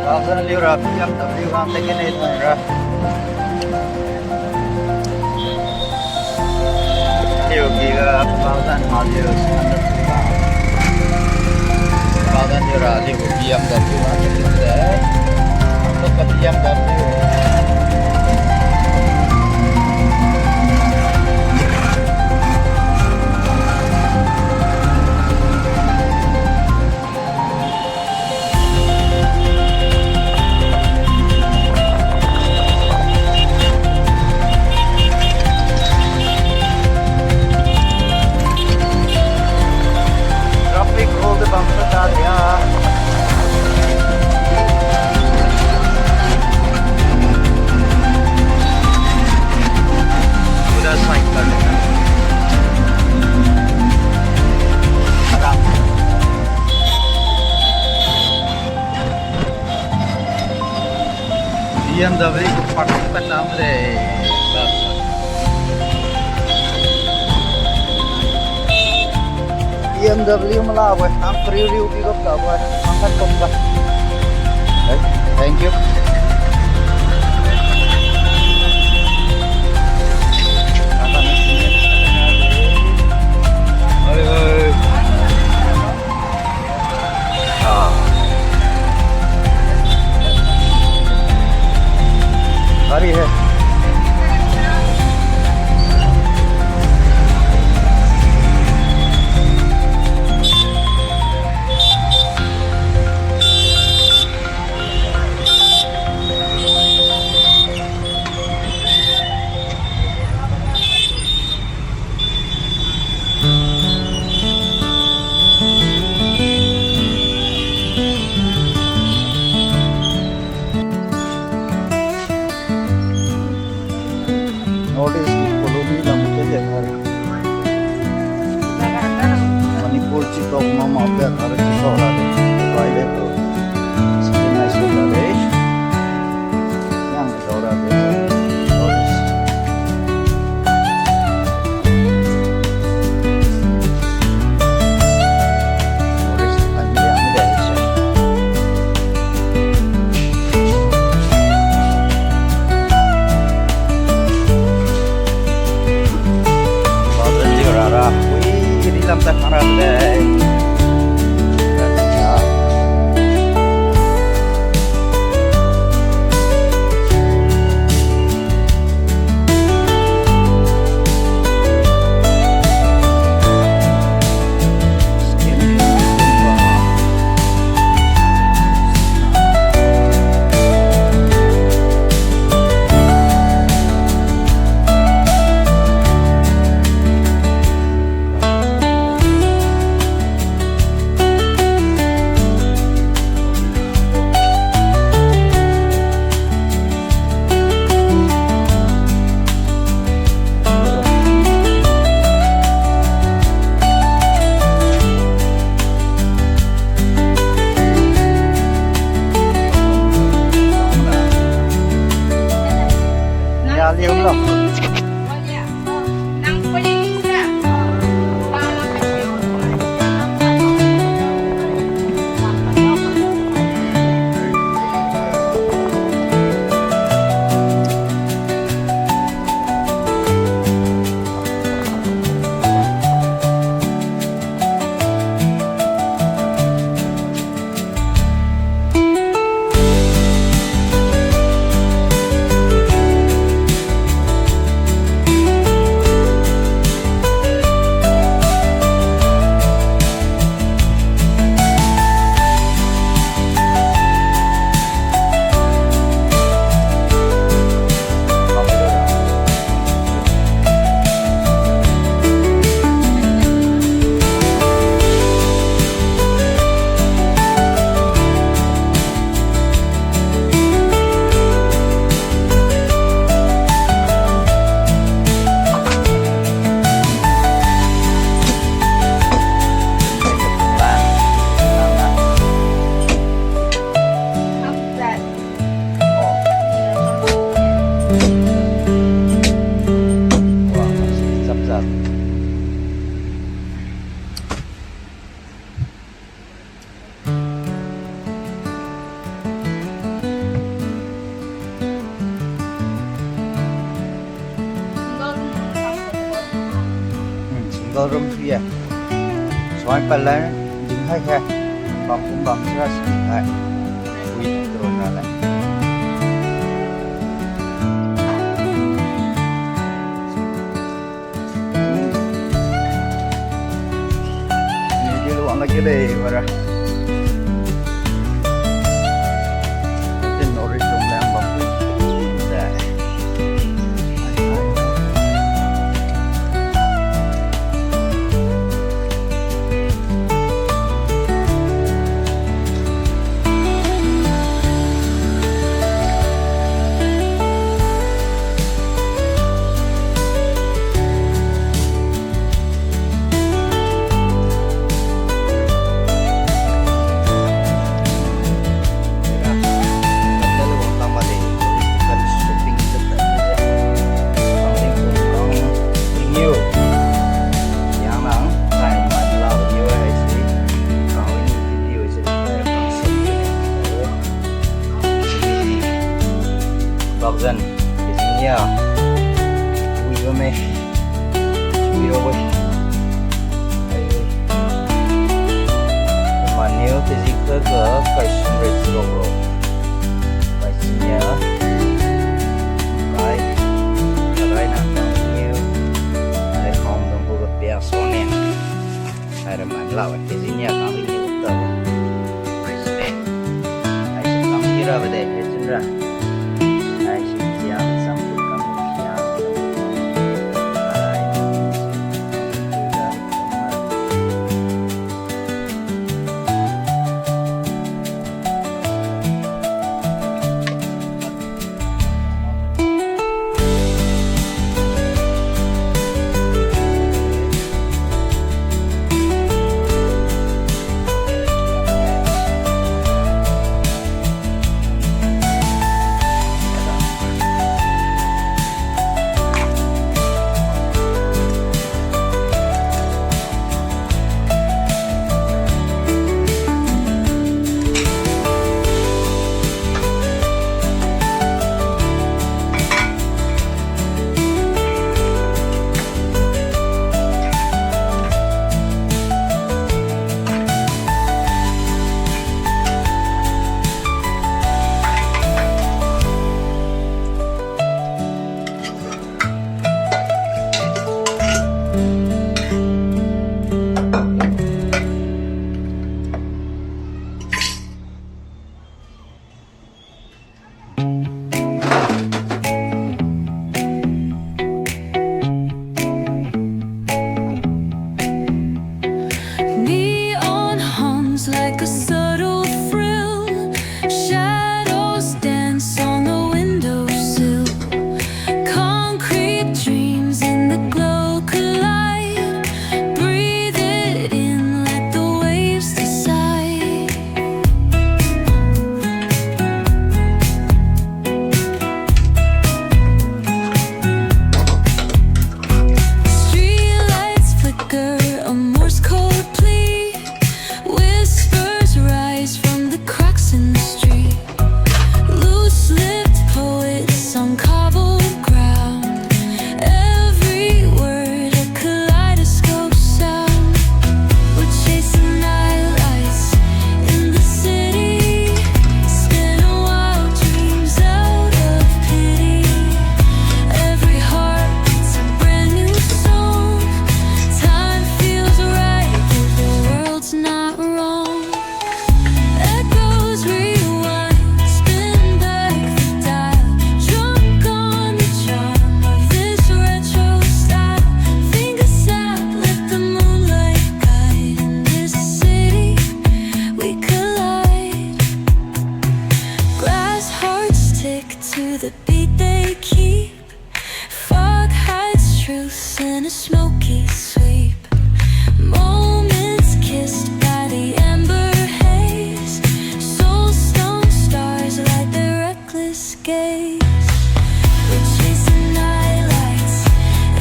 Thousand lira, BMW ang tingin ito nila. Yogi ka, thousand halos. Thousand lira, BMW ang tingin nila. Ito ka BMW. BMW को पटक का नाम रे BMW malah weh ang review pick up ka weh angkat kompa thank you भारी है Manipur Chitok Mama Pet harus disolat Baile tu Sebenarnya sudah deh Yang disolat itu Harus Lagi yang ada Isya Badan di rara Làm ta khá là đẹp liêu lắm room here. So I'm palan ding hai hai. Bang bang sira sing hai. Wait drone na lai. Ni dia luang lagi deh, para. Dân thì xin nhờ vui với mẹ video với mà nếu thì gì cơ gỡ phải xuống rệt rồi phải xin nhớ cái nào còn nhiều để không đồng hồ gặp bia số nè hay là mình lão thì gì nhớ có bao nhiêu tờ phải xin hãy xin làm gì ra về đây hết chân ra like a subtle thrill. Shadows dance on the windowsill. Concrete dreams in the glow collide. Breathe it in, let the waves decide. Streetlights flicker, a Morse code plea. Whispers rise from the cracks in the street. Loose-lipped poets on cobbled ground. Every word a kaleidoscope sound. We're chasing nightlights in the city, spinning wild dreams out of pity. Every heart beats a brand new song. Time feels right, though the world's not wrong. Echoes rewind, spin back the dial. Drunk on the charm of this retro style. Fingers snap, let the moonlight guide. In this city, we collide. Glass hearts tick to the beat they keep. Fog hides truth in a smoky sweep. Moments kissed by the amber haze. Soul-stone stars light their reckless gaze. We're chasing nightlights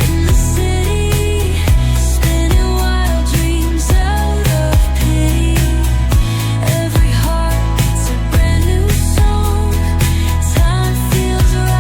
in the city, spinning wild dreams out of pity. Every heart beats a brand new song. Time feels right.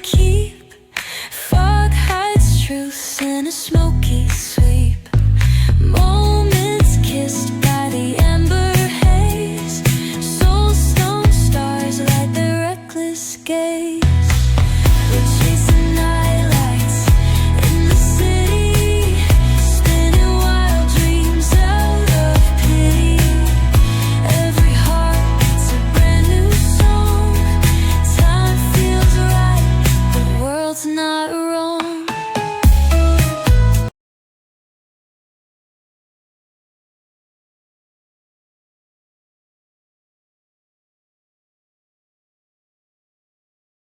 keep. Fog hides truth.